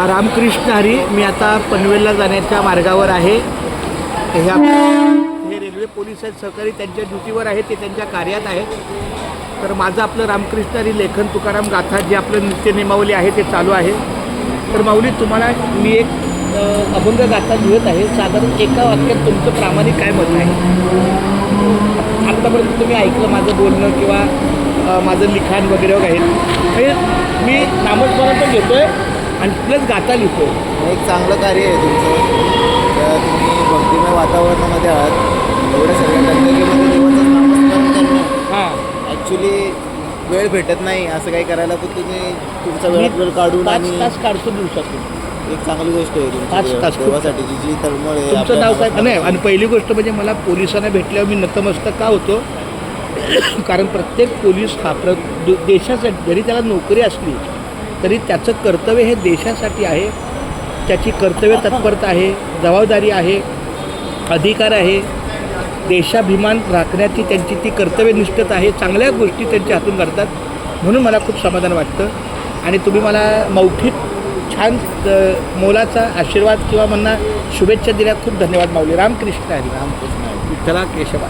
रामकृष्ण हरी. मी आता पनवेलला जाण्याच्या मार्गावर आहे. हे रेल्वे पोलीस आहेत, सहकारी त्यांच्या ड्युटीवर आहे, ते त्यांच्या कार्यात आहेत. तर माझं आपलं रामकृष्ण हरी लेखन तुकाराम गाथा जे आपलं नित्य नियमावली आहे ते चालू आहे. तर माऊली, तुम्हाला मी एक अभंग गाथा लिहित आहे. साधारण एका वाक्यात तुमचं प्रामाणिक काय मत आहे? आत्तापर्यंत तुम्ही ऐकलं माझं बोलणं किंवा माझं लिखाण वगैरे आहे, म्हणजे मी नामस्मरण पण घेतो आहे आणि प्लस गाथा लिहितो. एक चांगलं कार्य आहे तुमचं. तुम्ही भक्तिमय वातावरणामध्ये आहात. एवढ्या सगळ्या गंदगीमध्ये देवाचं नामस्मरण करणं ॲक्च्युली वेळ भेटत नाही असं काही करायला, पण तुम्ही तुमचा वेळ काढून 5 तास काढतो दिवसातून. एक चांगली गोष्ट आहे 5 तास देवासाठी जी तळमळ आहे. तुमचं नाव काय? नाही, आणि पहिली गोष्ट म्हणजे मला पोलिसांना भेटल्यावर मी नतमस्तक का होतो, कारण प्रत्येक पोलीस हा देशासाठी, जरी त्याला नोकरी असली तरी त्याचं कर्तव्य हे देशासाठी आहे. त्याची कर्तव्य तत्परता आहे, जबाबदारी आहे, अधिकार आहे, देशाभिमान राखण्याची त्यांची ती कर्तव्यनिष्ठता आहे. चांगल्या गोष्टी त्यांच्या हातून करतात, म्हणून मला खूप समाधान वाटतं. आणि तुम्ही मला मौखिक छान मोलाचा आशीर्वाद किंवा म्हणा शुभेच्छा दिल्या. खूप धन्यवाद माऊली. रामकृष्ण हरी. रामकृष्ण. विठ्ठला केशवा.